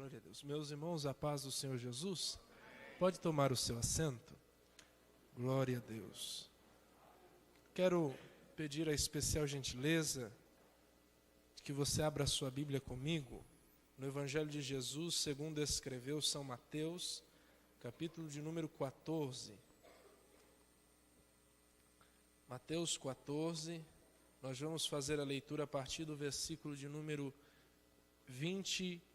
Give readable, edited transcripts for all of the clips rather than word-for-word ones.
Glória a Deus. Meus irmãos, a paz do Senhor Jesus. Pode tomar o seu assento. Glória a Deus. Quero pedir a especial gentileza de que você abra a sua Bíblia comigo no Evangelho de Jesus, segundo escreveu São Mateus, capítulo de número 14. Mateus 14, nós vamos fazer a leitura a partir do versículo de número 22.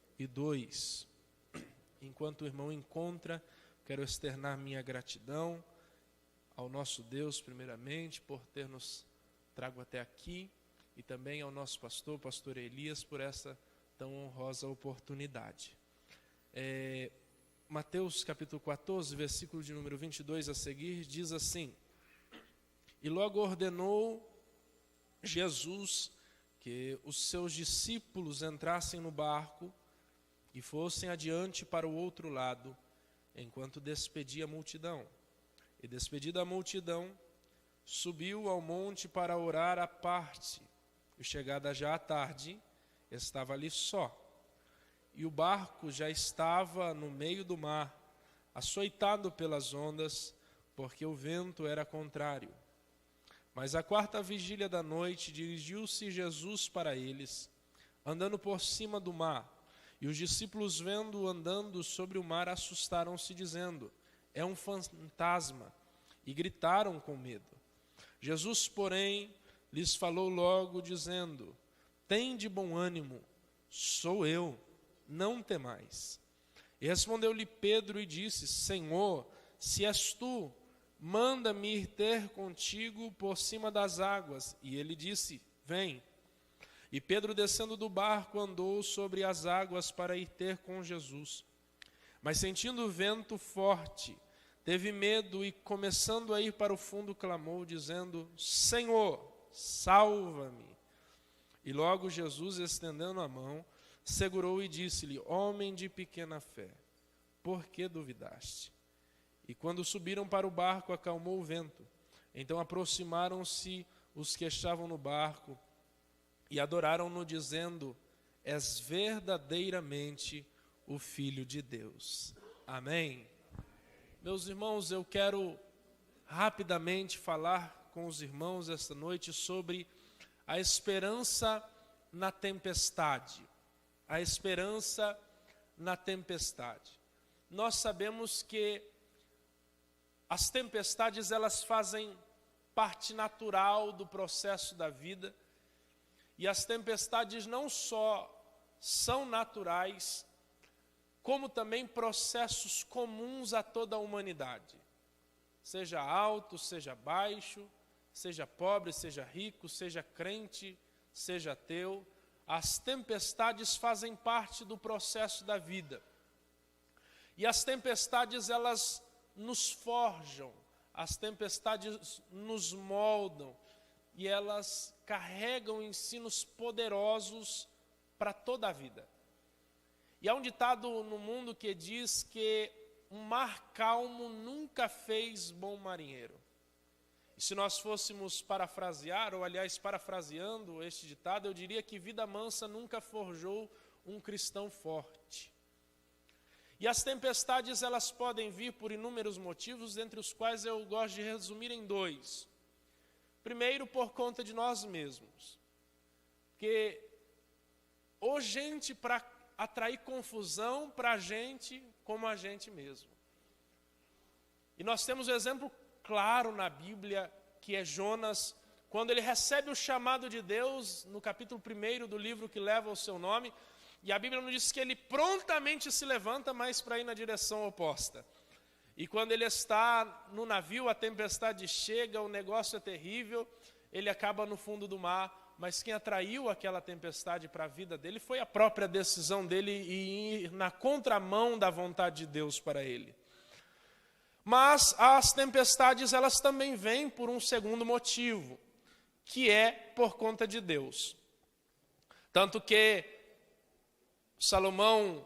Enquanto o irmão encontra, quero externar minha gratidão ao nosso Deus, primeiramente, por ter nos trago até aqui, e também ao nosso pastor Elias, por essa tão honrosa oportunidade. Mateus capítulo 14, versículo de número 22 a seguir, diz assim: E logo ordenou Jesus que os seus discípulos entrassem no barco e fossem adiante para o outro lado, enquanto despedia a multidão. E despedida a multidão, subiu ao monte para orar à parte. E chegada já à tarde, estava ali só. E o barco já estava no meio do mar, açoitado pelas ondas, porque o vento era contrário. Mas à quarta vigília da noite, dirigiu-se Jesus para eles, andando por cima do mar. E os discípulos, vendo-o andando sobre o mar, assustaram-se, dizendo: É um fantasma, e gritaram com medo. Jesus, porém, lhes falou logo, dizendo: Tende bom ânimo, sou eu, não temais. E respondeu-lhe Pedro e disse: Senhor, se és tu, manda-me ir ter contigo por cima das águas. E ele disse: Vem. E Pedro, descendo do barco, andou sobre as águas para ir ter com Jesus. Mas sentindo o vento forte, teve medo e, começando a ir para o fundo, clamou, dizendo: Senhor, salva-me. E logo Jesus, estendendo a mão, segurou e disse-lhe: Homem de pequena fé, por que duvidaste? E quando subiram para o barco, acalmou o vento. Então aproximaram-se os que estavam no barco e adoraram-no, dizendo: És verdadeiramente o Filho de Deus. Amém. Meus irmãos, eu quero rapidamente falar com os irmãos esta noite sobre a esperança na tempestade. A esperança na tempestade. Nós sabemos que as tempestades, elas fazem parte natural do processo da vida. E as tempestades não só são naturais, como também processos comuns a toda a humanidade. Seja alto, seja baixo, seja pobre, seja rico, seja crente, seja ateu. As tempestades fazem parte do processo da vida. E as tempestades, elas nos forjam, as tempestades nos moldam, e elas carregam ensinos poderosos para toda a vida. E há um ditado no mundo que diz que um mar calmo nunca fez bom marinheiro. E se nós fôssemos parafrasear, ou aliás parafraseando este ditado, eu diria que vida mansa nunca forjou um cristão forte. E as tempestades, elas podem vir por inúmeros motivos, entre os quais eu gosto de resumir em dois. Primeiro, por conta de nós mesmos. Porque ou gente para atrair confusão para a gente, como a gente mesmo. E nós temos um exemplo claro na Bíblia, que é Jonas, quando ele recebe o chamado de Deus, no capítulo 1 do livro que leva o seu nome, e a Bíblia nos diz que ele prontamente se levanta, mas para ir na direção oposta. E quando ele está no navio, a tempestade chega, o negócio é terrível, ele acaba no fundo do mar, mas quem atraiu aquela tempestade para a vida dele foi a própria decisão dele em ir na contramão da vontade de Deus para ele. Mas as tempestades, elas também vêm por um segundo motivo, que é por conta de Deus. Tanto que Salomão,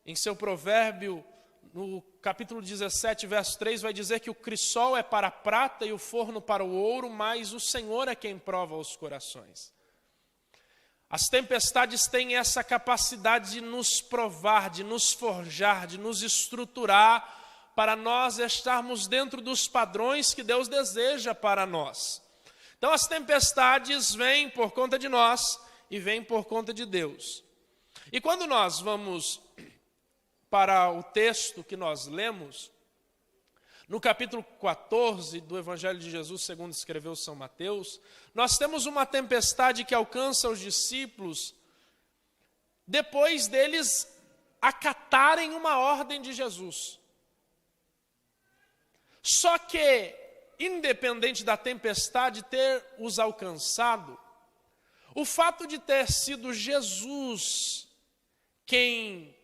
em seu provérbio, no capítulo 17, verso 3, vai dizer que o crisol é para a prata e o forno para o ouro, mas o Senhor é quem prova os corações. As tempestades têm essa capacidade de nos provar, de nos forjar, de nos estruturar para nós estarmos dentro dos padrões que Deus deseja para nós. Então as tempestades vêm por conta de nós e vêm por conta de Deus. E quando nós vamos para o texto que nós lemos, no capítulo 14 do Evangelho de Jesus, segundo escreveu São Mateus, nós temos uma tempestade que alcança os discípulos depois deles acatarem uma ordem de Jesus. Só que, independente da tempestade ter os alcançado, o fato de ter sido Jesus quem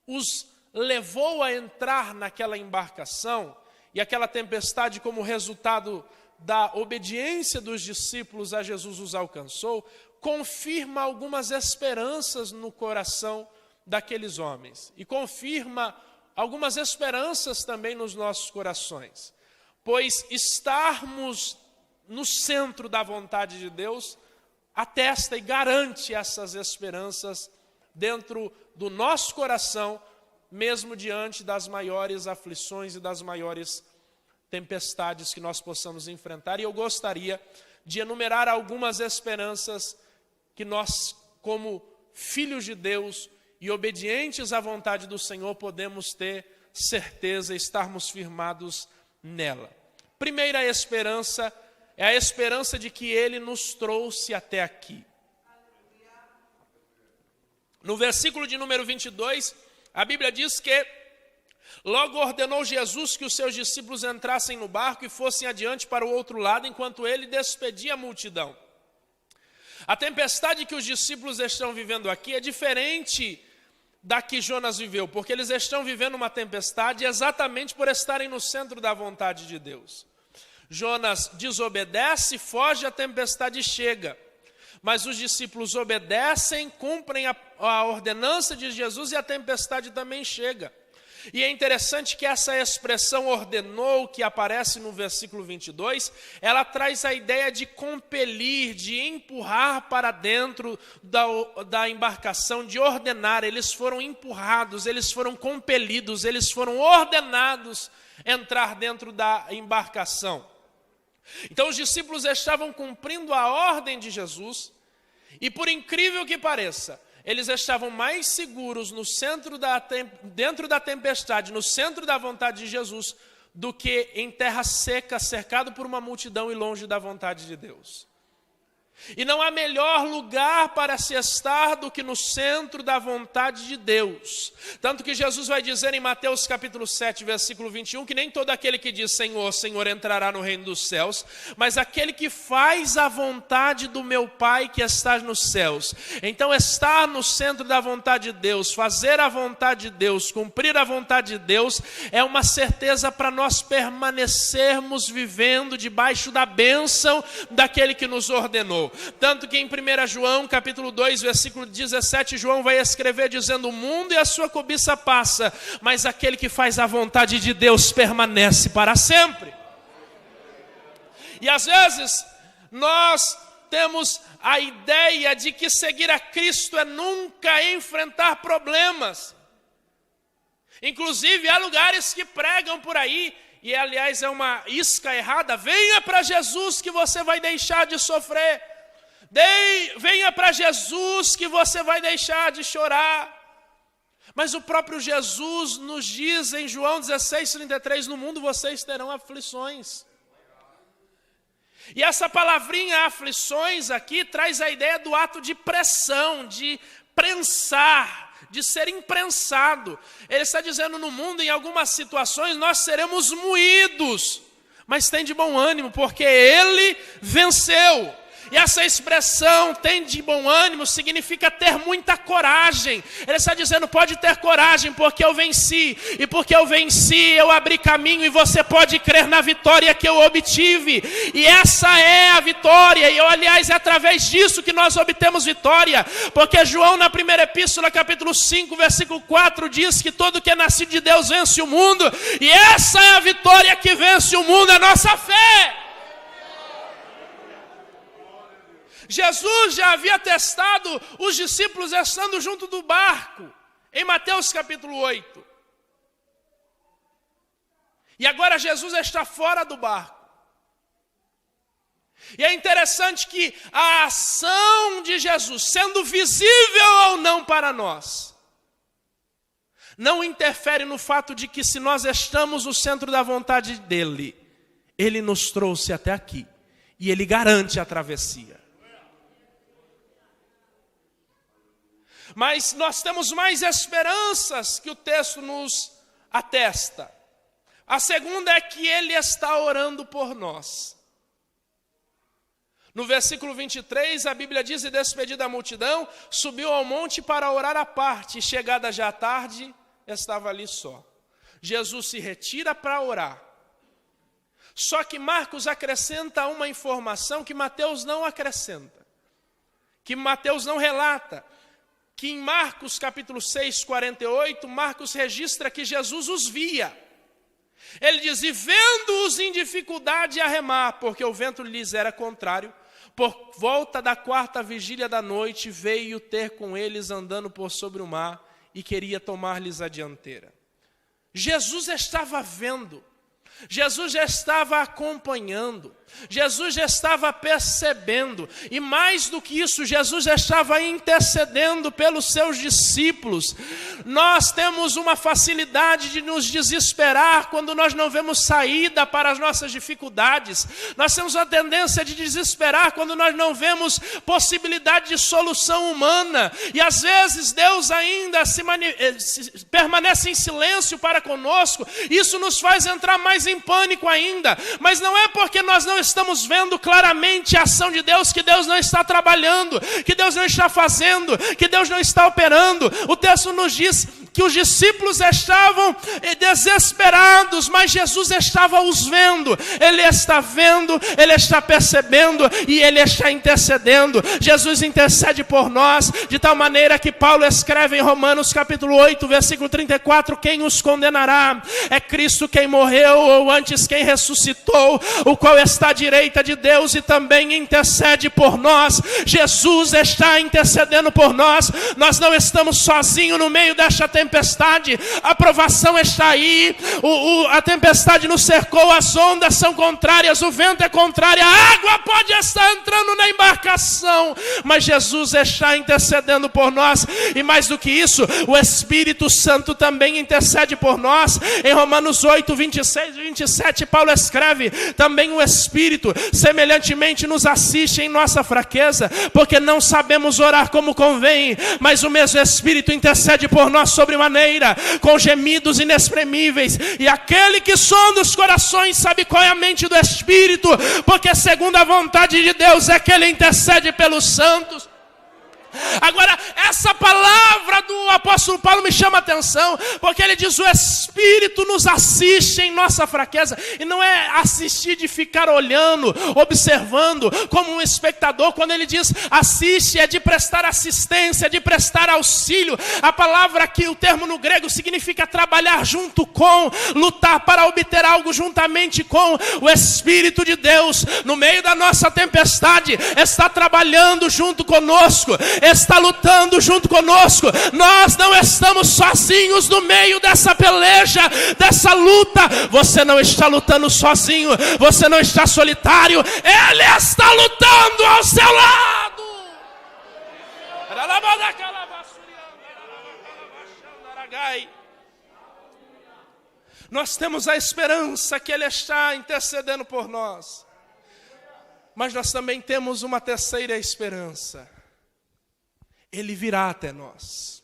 os levou a entrar naquela embarcação, e aquela tempestade, como resultado da obediência dos discípulos a Jesus, os alcançou, confirma algumas esperanças no coração daqueles homens. E confirma algumas esperanças também nos nossos corações. Pois estarmos no centro da vontade de Deus atesta e garante essas esperanças dentro do nosso coração, mesmo diante das maiores aflições e das maiores tempestades que nós possamos enfrentar. E eu gostaria de enumerar algumas esperanças que nós, como filhos de Deus e obedientes à vontade do Senhor, podemos ter certeza e estarmos firmados nela. Primeira esperança é a esperança de que Ele nos trouxe até aqui. No versículo de número 22, a Bíblia diz que logo ordenou Jesus que os seus discípulos entrassem no barco e fossem adiante para o outro lado, enquanto ele despedia a multidão. A tempestade que os discípulos estão vivendo aqui é diferente da que Jonas viveu, porque eles estão vivendo uma tempestade exatamente por estarem no centro da vontade de Deus. Jonas desobedece, foge, a tempestade chega. Mas os discípulos obedecem, cumprem a ordenança de Jesus e a tempestade também chega. E é interessante que essa expressão ordenou, que aparece no versículo 22, ela traz a ideia de compelir, de empurrar para dentro da embarcação, de ordenar. Eles foram empurrados, eles foram compelidos, eles foram ordenados a entrar dentro da embarcação. Então os discípulos estavam cumprindo a ordem de Jesus e, por incrível que pareça, eles estavam mais seguros dentro da tempestade, no centro da vontade de Jesus, do que em terra seca, cercado por uma multidão e longe da vontade de Deus. E não há melhor lugar para se estar do que no centro da vontade de Deus. Tanto que Jesus vai dizer em Mateus capítulo 7, versículo 21, que nem todo aquele que diz Senhor, Senhor entrará no reino dos céus, mas aquele que faz a vontade do meu Pai que está nos céus. Então estar no centro da vontade de Deus, fazer a vontade de Deus, cumprir a vontade de Deus, é uma certeza para nós permanecermos vivendo debaixo da bênção daquele que nos ordenou. Tanto que em 1 João, capítulo 2, versículo 17, João vai escrever dizendo: o mundo e a sua cobiça passa, mas aquele que faz a vontade de Deus permanece para sempre. E às vezes nós temos a ideia de que seguir a Cristo é nunca enfrentar problemas. Inclusive há lugares que pregam por aí, e aliás é uma isca errada: venha para Jesus que você vai deixar de sofrer. Venha para Jesus que você vai deixar de chorar. Mas o próprio Jesus nos diz em João 16:33, no mundo vocês terão aflições. E essa palavrinha aflições aqui traz a ideia do ato de pressão, de prensar, de ser imprensado. Ele está dizendo, no mundo, em algumas situações, nós seremos moídos. Mas tem de bom ânimo, porque Ele venceu. E essa expressão, tem de bom ânimo, significa ter muita coragem. Ele está dizendo, pode ter coragem, porque eu venci. E porque eu venci, eu abri caminho, e você pode crer na vitória que eu obtive. E essa é a vitória, e aliás, é através disso que nós obtemos vitória. Porque João, na primeira epístola, capítulo 5, versículo 4, diz que todo que é nascido de Deus vence o mundo. E essa é a vitória que vence o mundo, a nossa fé. Jesus já havia testado os discípulos estando junto do barco, em Mateus capítulo 8. E agora Jesus está fora do barco. E é interessante que a ação de Jesus, sendo visível ou não para nós, não interfere no fato de que se nós estamos no centro da vontade dele, ele nos trouxe até aqui. E ele garante a travessia. Mas nós temos mais esperanças que o texto nos atesta. A segunda é que ele está orando por nós. No versículo 23, a Bíblia diz: e despedida a multidão, subiu ao monte para orar à parte, e chegada já a tarde, estava ali só. Jesus se retira para orar. Só que Marcos acrescenta uma informação que Mateus não acrescenta, que Mateus não relata, que em Marcos capítulo 6, 48, Marcos registra que Jesus os via. Ele diz: e vendo-os em dificuldade a remar, porque o vento lhes era contrário, por volta da 4ª vigília da noite, veio ter com eles andando por sobre o mar e queria tomar-lhes a dianteira. Jesus estava vendo, Jesus já estava acompanhando, Jesus já estava percebendo, e mais do que isso, Jesus já estava intercedendo pelos seus discípulos. Nós temos uma facilidade de nos desesperar quando nós não vemos saída para as nossas dificuldades. Nós temos a tendência de desesperar quando nós não vemos possibilidade de solução humana. E às vezes Deus ainda permanece em silêncio para conosco. Isso nos faz entrar mais em pânico ainda. Mas não é porque nós não estamos vendo claramente a ação de Deus que Deus não está trabalhando, que Deus não está fazendo, que Deus não está operando. O texto nos diz que os discípulos estavam desesperados, mas Jesus estava os vendo. Ele está vendo, Ele está percebendo e Ele está intercedendo. Jesus intercede por nós, de tal maneira que Paulo escreve em Romanos capítulo 8, versículo 34, quem os condenará? É Cristo quem morreu, ou antes quem ressuscitou, o qual está à direita de Deus e também intercede por nós. Jesus está intercedendo por nós. Nós não estamos sozinhos no meio desta tempestade. A provação está aí, a tempestade nos cercou, as ondas são contrárias, o vento é contrário, a água pode estar entrando na embarcação, mas Jesus está intercedendo por nós. E mais do que isso, o Espírito Santo também intercede por nós. Em Romanos 8, 26 e 27, Paulo escreve: também o Espírito semelhantemente nos assiste em nossa fraqueza, porque não sabemos orar como convém, mas o mesmo Espírito intercede por nós sobremaneira, com gemidos inexprimíveis. E aquele que sonda os corações sabe qual é a mente do Espírito, porque segundo a vontade de Deus é que Ele intercede pelos santos. Agora, essa palavra do apóstolo Paulo me chama a atenção, porque ele diz: o Espírito nos assiste em nossa fraqueza. E não é assistir de ficar olhando, observando, como um espectador. Quando ele diz assiste, é de prestar assistência, de prestar auxílio. A palavra aqui, o termo no grego, significa trabalhar junto com, lutar para obter algo juntamente com. O Espírito de Deus, no meio da nossa tempestade, está trabalhando junto conosco, está lutando junto conosco. Nós não estamos sozinhos no meio dessa peleja, dessa luta. Você não está lutando sozinho, você não está solitário, Ele está lutando ao seu lado. Nós temos a esperança que Ele está intercedendo por nós, mas nós também temos uma terceira esperança: Ele virá até nós.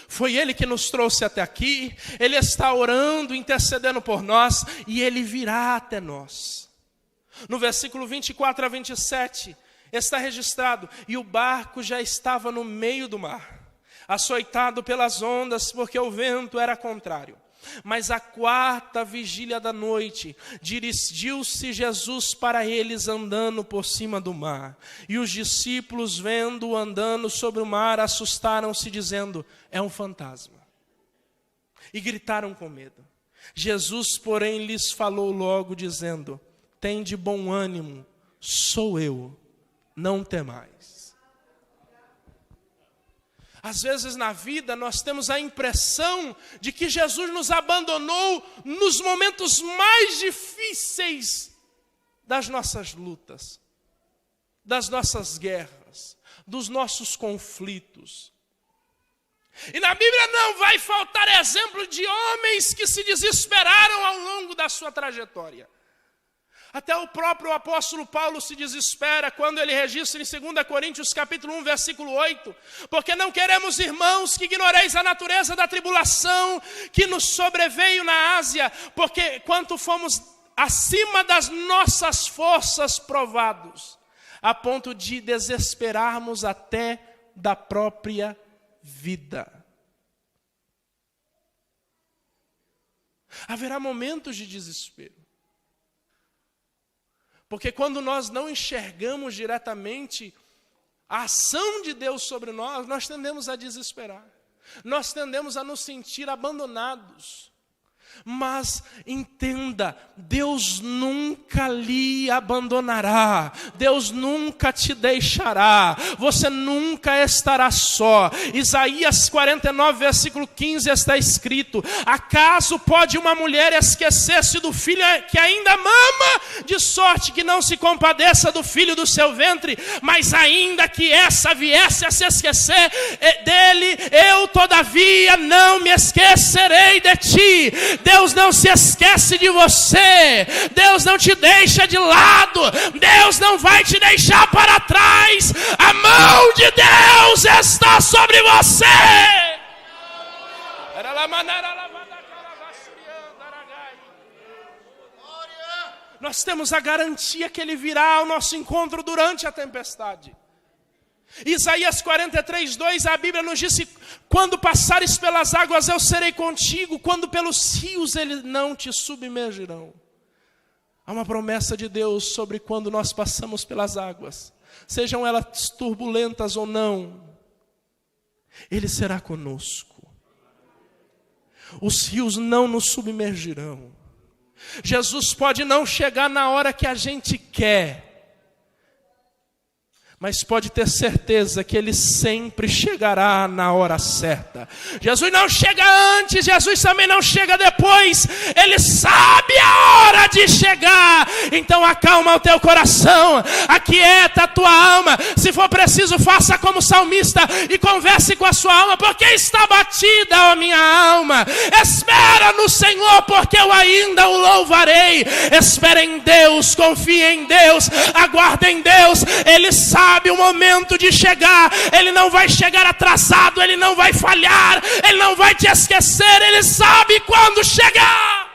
Foi Ele que nos trouxe até aqui, Ele está orando, intercedendo por nós, e Ele virá até nós. No versículo 24 a 27, está registrado: e o barco já estava no meio do mar, açoitado pelas ondas, porque o vento era contrário. Mas à 4ª vigília da noite, dirigiu-se Jesus para eles andando por cima do mar. E os discípulos, vendo-o andando sobre o mar, assustaram-se, dizendo: é um fantasma. E gritaram com medo. Jesus, porém, lhes falou logo, dizendo: tende bom ânimo, sou eu, não temais. Às vezes na vida nós temos a impressão de que Jesus nos abandonou nos momentos mais difíceis das nossas lutas, das nossas guerras, dos nossos conflitos. E na Bíblia não vai faltar exemplo de homens que se desesperaram ao longo da sua trajetória. Até o próprio apóstolo Paulo se desespera quando ele registra em 2 Coríntios capítulo 1, versículo 8. Porque não queremos, irmãos, que ignoreis a natureza da tribulação que nos sobreveio na Ásia, porque quanto fomos acima das nossas forças provados, a ponto de desesperarmos até da própria vida. Haverá momentos de desespero. Porque quando nós não enxergamos diretamente a ação de Deus sobre nós, nós tendemos a desesperar. Nós tendemos a nos sentir abandonados. Mas entenda, Deus nunca lhe abandonará, Deus nunca te deixará, você nunca estará só. Isaías 49, versículo 15 está escrito: acaso pode uma mulher esquecer-se do filho que ainda mama, de sorte que não se compadeça do filho do seu ventre? Mas ainda que essa viesse a se esquecer dele, eu todavia não me esquecerei de ti. Deus não se esquece de você, Deus não te deixa de lado, Deus não vai te deixar para trás, a mão de Deus está sobre você. Nós temos a garantia que Ele virá ao nosso encontro durante a tempestade. Isaías 43, 2, a Bíblia nos diz: quando passares pelas águas eu serei contigo, quando pelos rios eles não te submergirão. Há uma promessa de Deus sobre quando nós passamos pelas águas, sejam elas turbulentas ou não, Ele será conosco. Os rios não nos submergirão. Jesus pode não chegar na hora que a gente quer, mas pode ter certeza que Ele sempre chegará na hora certa. Jesus não chega antes, Jesus também não chega depois. Ele sabe a hora de chegar. Então acalma o teu coração, aquieta a tua alma. Se for preciso, faça como salmista e converse com a sua alma. Porque está batida a minha alma. Espera no Senhor, porque eu ainda o louvarei. Espera em Deus, confia em Deus, aguarda em Deus. Ele sabe o momento de chegar. Ele não vai chegar atrasado, Ele não vai falhar, Ele não vai te esquecer, Ele sabe quando chegar.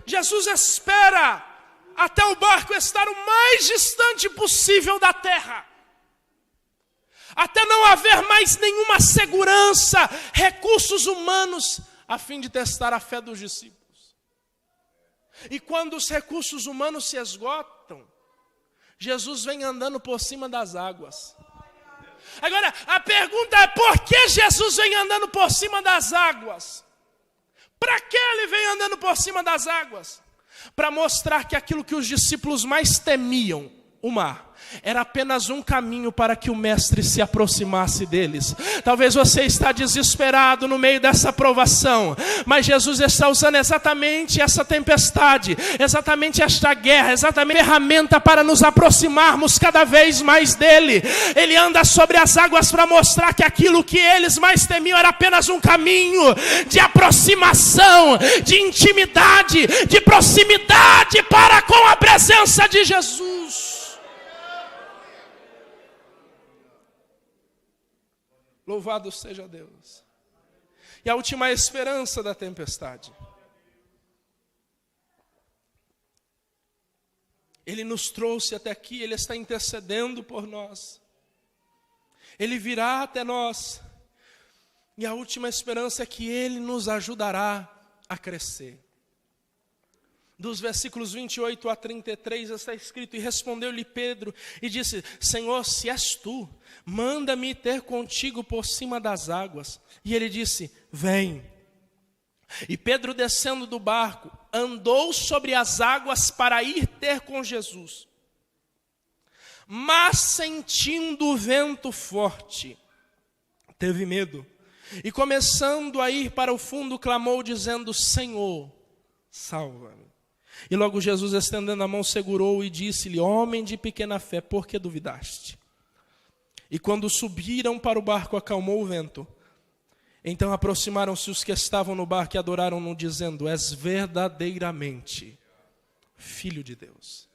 Jesus espera até o barco estar o mais distante possível da terra, até não haver mais nenhuma segurança, recursos humanos, a fim de testar a fé dos discípulos. E quando os recursos humanos se esgotam, Jesus vem andando por cima das águas. Agora, a pergunta é: por que Jesus vem andando por cima das águas? Para que Ele vem andando por cima das águas? Para mostrar que aquilo que os discípulos mais temiam, o mar, era apenas um caminho para que o mestre se aproximasse deles. Talvez você está desesperado no meio dessa provação, mas Jesus está usando exatamente essa tempestade, exatamente esta guerra, exatamente a ferramenta para nos aproximarmos cada vez mais dele. Ele anda sobre as águas para mostrar que aquilo que eles mais temiam era apenas um caminho de aproximação, de intimidade, de proximidade para com a presença de Jesus. Louvado seja Deus. E a última esperança da tempestade. Ele nos trouxe até aqui, Ele está intercedendo por nós. Ele virá até nós. E a última esperança é que Ele nos ajudará a crescer. Dos versículos 28 a 33 está escrito: e respondeu-lhe Pedro e disse: Senhor, se és tu, manda-me ter contigo por cima das águas. E ele disse: vem. E Pedro, descendo do barco, andou sobre as águas para ir ter com Jesus. Mas, sentindo o vento forte, teve medo. E, começando a ir para o fundo, clamou, dizendo: Senhor, salva-me. E logo Jesus, estendendo a mão, segurou e disse-lhe: Homem de pequena fé, por que duvidaste? E quando subiram para o barco, acalmou o vento. Então aproximaram-se os que estavam no barco e adoraram-no, dizendo: És verdadeiramente Filho de Deus.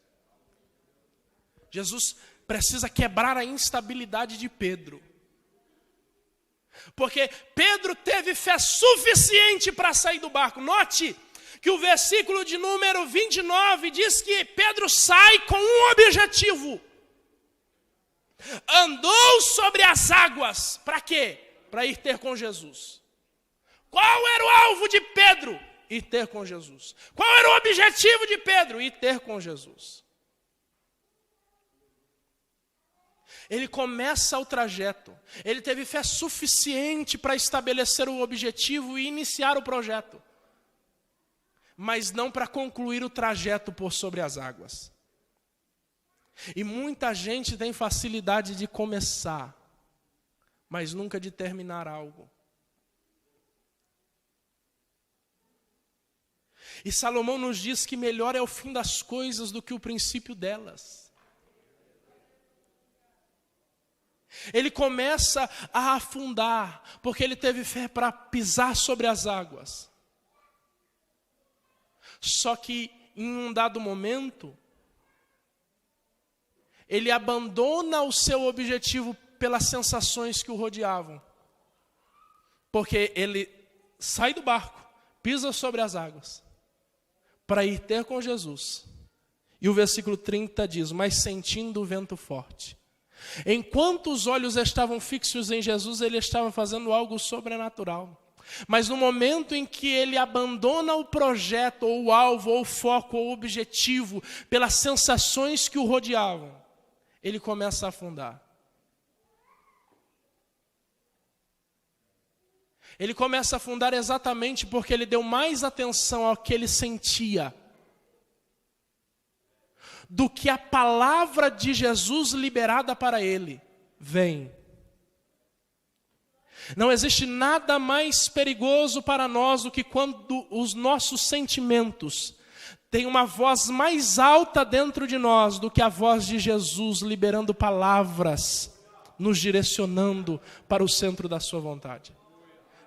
Jesus precisa quebrar a instabilidade de Pedro. Porque Pedro teve fé suficiente para sair do barco. Note que o versículo de número 29 diz que Pedro sai com um objetivo. Andou sobre as águas. Para quê? Para ir ter com Jesus. Qual era o alvo de Pedro? Ir ter com Jesus. Qual era o objetivo de Pedro? Ir ter com Jesus. Ele começa o trajeto. Ele teve fé suficiente para estabelecer o objetivo e iniciar o projeto. Mas não para concluir o trajeto por sobre as águas. E muita gente tem facilidade de começar, mas nunca de terminar algo. E Salomão nos diz que melhor é o fim das coisas do que o princípio delas. Ele começa a afundar, porque ele teve fé para pisar sobre as águas. Só que em um dado momento, ele abandona o seu objetivo pelas sensações que o rodeavam. Porque ele sai do barco, pisa sobre as águas, para ir ter com Jesus. E o versículo 30 diz: mas sentindo o vento forte. Enquanto os olhos estavam fixos em Jesus, ele estava fazendo algo sobrenatural. Mas no momento em que ele abandona o projeto, ou o alvo, ou o foco, ou o objetivo, pelas sensações que o rodeavam, ele começa a afundar. Ele começa a afundar exatamente porque ele deu mais atenção ao que ele sentia do que a palavra de Jesus liberada para ele. Vem. Não existe nada mais perigoso para nós do que quando os nossos sentimentos têm uma voz mais alta dentro de nós do que a voz de Jesus liberando palavras, nos direcionando para o centro da sua vontade.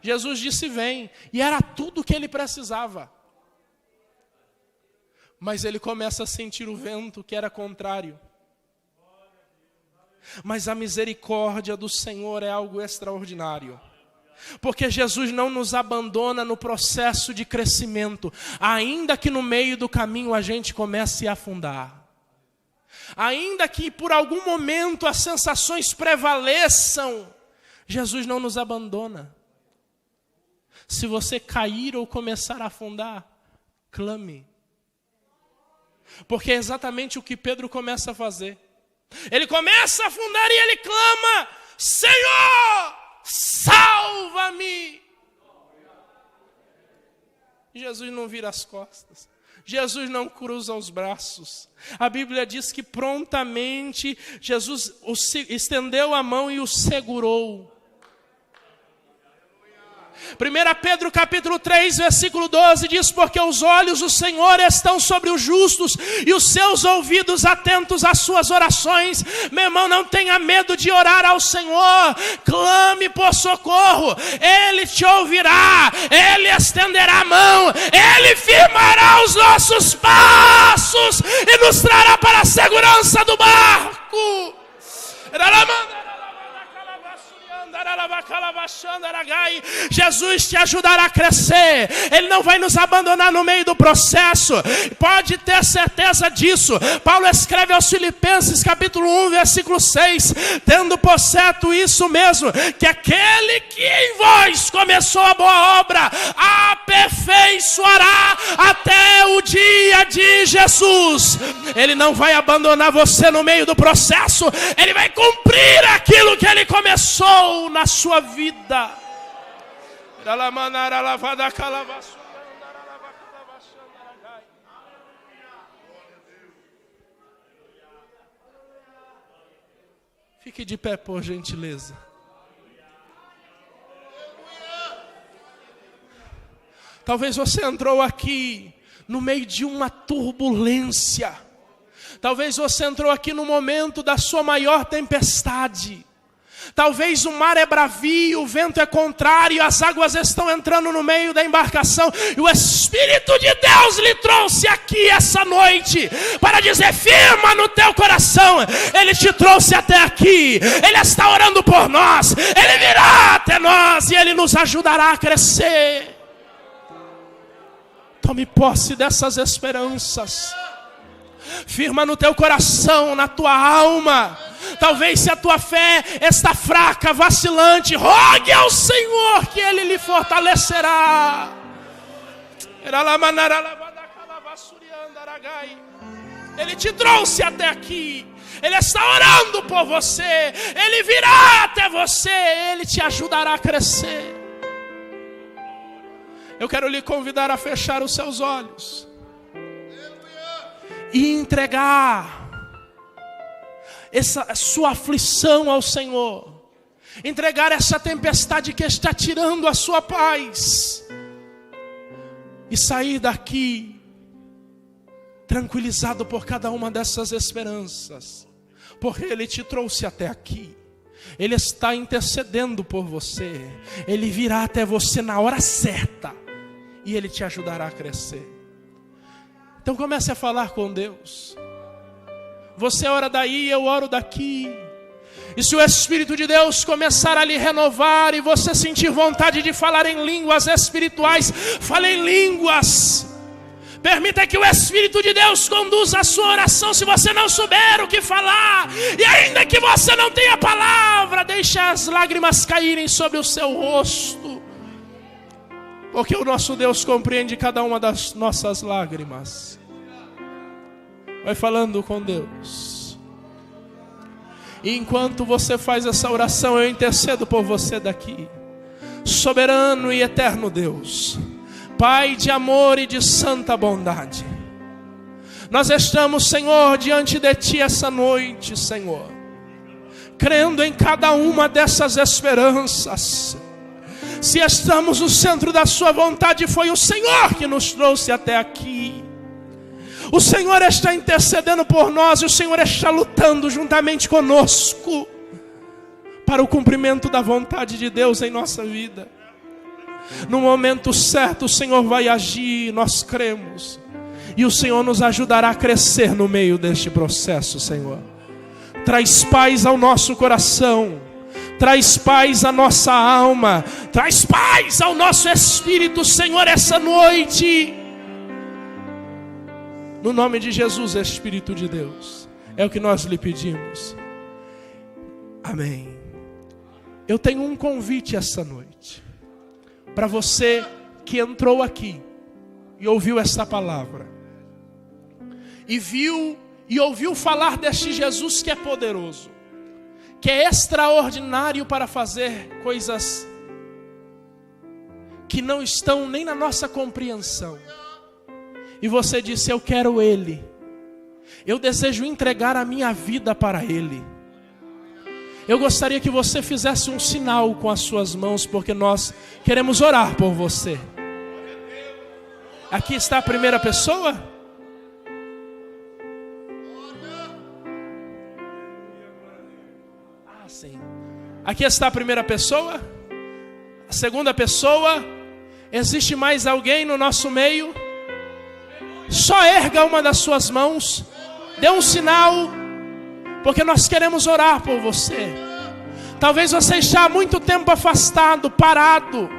Jesus disse: vem, e era tudo o que ele precisava. Mas ele começa a sentir o vento que era contrário. Mas a misericórdia do Senhor é algo extraordinário. Porque Jesus não nos abandona no processo de crescimento, ainda que no meio do caminho a gente comece a afundar. Ainda que por algum momento as sensações prevaleçam, Jesus não nos abandona. Se você cair ou começar a afundar, clame. Porque é exatamente o que Pedro começa a fazer. Ele começa a afundar e ele clama: Senhor, salva-me. Jesus não vira as costas. Jesus não cruza os braços. A Bíblia diz que prontamente Jesus estendeu a mão e o segurou. 1 Pedro capítulo 3, versículo 12 diz: porque os olhos do Senhor estão sobre os justos e os seus ouvidos atentos às suas orações. Meu irmão, não tenha medo de orar ao Senhor. Clame por socorro. Ele te ouvirá. Ele estenderá a mão. Ele firmará os nossos passos e nos trará para a segurança do barco. Jesus te ajudará a crescer. Ele não vai nos abandonar no meio do processo. Pode ter certeza disso. Paulo escreve aos Filipenses capítulo 1, versículo 6, tendo por certo isso mesmo, que aquele que em vós começou a boa obra aperfeiçoará até o dia de Jesus. Ele não vai abandonar você no meio do processo. Ele vai cumprir aquilo que ele começou na sua vida. Fique de pé, por gentileza. Talvez você entrou aqui no meio de uma turbulência. Talvez você entrou aqui no momento da sua maior tempestade. Talvez o mar é bravio, o vento é contrário, as águas estão entrando no meio da embarcação. E o Espírito de Deus lhe trouxe aqui essa noite para dizer: firma no teu coração. Ele te trouxe até aqui. Ele está orando por nós. Ele virá até nós e Ele nos ajudará a crescer. Tome posse dessas esperanças. Firma no teu coração, na tua alma. Talvez se a tua fé está fraca, vacilante, rogue ao Senhor que Ele lhe fortalecerá. Ele te trouxe até aqui. Ele está orando por você. Ele virá até você. Ele te ajudará a crescer. Eu quero lhe convidar a fechar os seus olhos e entregar essa sua aflição ao Senhor. Entregar essa tempestade que está tirando a sua paz. E sair daqui tranquilizado por cada uma dessas esperanças. Porque Ele te trouxe até aqui. Ele está intercedendo por você. Ele virá até você na hora certa. E Ele te ajudará a crescer. Então comece a falar com Deus. Você ora daí, eu oro daqui. E se o Espírito de Deus começar a lhe renovar e você sentir vontade de falar em línguas espirituais, fale em línguas. Permita que o Espírito de Deus conduza a sua oração. Se você não souber o que falar, e ainda que você não tenha palavra, deixe as lágrimas caírem sobre o seu rosto. Porque o nosso Deus compreende cada uma das nossas lágrimas. Vai falando com Deus. E enquanto você faz essa oração, eu intercedo por você daqui. Soberano e eterno Deus, Pai de amor e de santa bondade, nós estamos, Senhor, diante de Ti essa noite, Senhor, crendo em cada uma dessas esperanças. Se estamos no centro da Sua vontade, foi o Senhor que nos trouxe até aqui. O Senhor está intercedendo por nós, e o Senhor está lutando juntamente conosco para o cumprimento da vontade de Deus em nossa vida. No momento certo o Senhor vai agir, nós cremos. E o Senhor nos ajudará a crescer no meio deste processo, Senhor. Traz paz ao nosso coração. Traz paz à nossa alma. Traz paz ao nosso espírito, Senhor, essa noite. No nome de Jesus, Espírito de Deus, é o que nós lhe pedimos. Amém. Eu tenho um convite essa noite. Para você que entrou aqui e ouviu essa palavra. E viu e ouviu falar deste Jesus que é poderoso. Que é extraordinário para fazer coisas que não estão nem na nossa compreensão. E você disse: eu quero Ele. Eu desejo entregar a minha vida para Ele. Eu gostaria que você fizesse um sinal com as suas mãos, porque nós queremos orar por você. Aqui está a primeira pessoa. Ah, sim. Aqui está a primeira pessoa. A segunda pessoa. Existe mais alguém no nosso meio? Só erga uma das suas mãos. Dê um sinal, porque nós queremos orar por você. Talvez você está há muito tempo afastado, parado.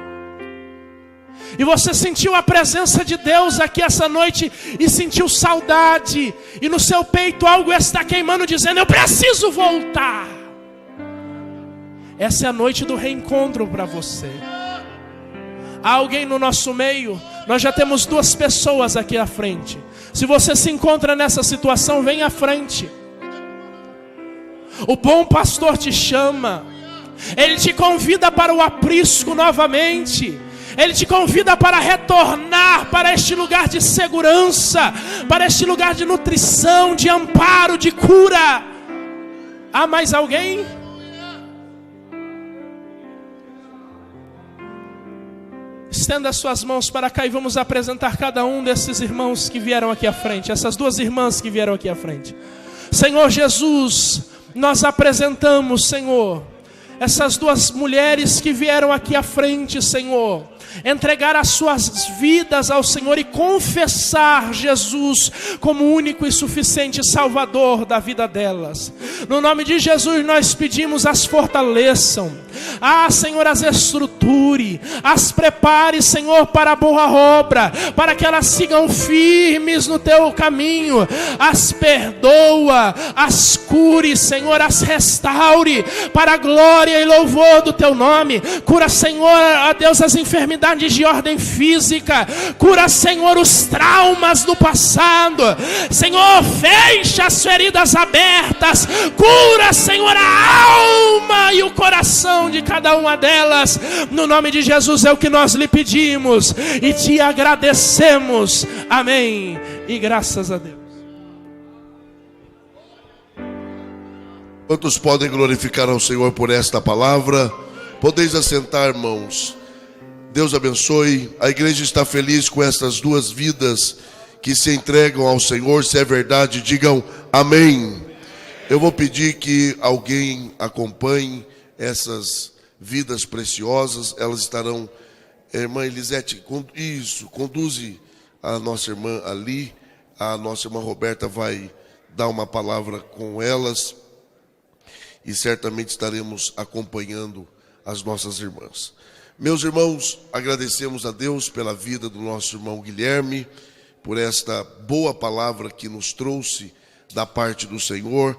E você sentiu a presença de Deus aqui essa noite e sentiu saudade. E no seu peito algo está queimando, dizendo: eu preciso voltar. Essa é a noite do reencontro para você. Há alguém no nosso meio? Nós já temos 2 pessoas aqui à frente. Se você se encontra nessa situação, vem à frente. O bom pastor te chama. Ele te convida para o aprisco novamente. Ele te convida para retornar para este lugar de segurança, para este lugar de nutrição, de amparo, de cura. Há mais alguém? Estenda as suas mãos para cá e vamos apresentar cada um desses irmãos que vieram aqui à frente, essas duas irmãs que vieram aqui à frente. Senhor Jesus, nós apresentamos, Senhor, essas duas mulheres que vieram aqui à frente, Senhor, entregar as suas vidas ao Senhor e confessar Jesus como único e suficiente Salvador da vida delas. No nome de Jesus nós pedimos, as fortaleçam, Senhor, as estruture, as prepare, Senhor, para a boa obra, para que elas sigam firmes no teu caminho. As perdoa, as cure, Senhor, as restaure para a glória e louvor do teu nome. Cura, Senhor, ó Deus, as enfermidades de ordem física. Cura, Senhor, os traumas do passado. Senhor, fecha as feridas abertas. Cura, Senhor, a alma e o coração de cada uma delas. No nome de Jesus é o que nós lhe pedimos e te agradecemos. Amém. E graças a Deus. Quantos podem glorificar ao Senhor por esta palavra? Podeis assentar, irmãos. Deus abençoe. A igreja está feliz com estas duas vidas que se entregam ao Senhor. Se é verdade, digam amém. Eu vou pedir que alguém acompanhe essas vidas preciosas. Elas estarão, irmã Elisete, conduze a nossa irmã ali. A nossa irmã Roberta vai dar uma palavra com elas. E certamente estaremos acompanhando as nossas irmãs. Meus irmãos, agradecemos a Deus pela vida do nosso irmão Guilherme, por esta boa palavra que nos trouxe da parte do Senhor.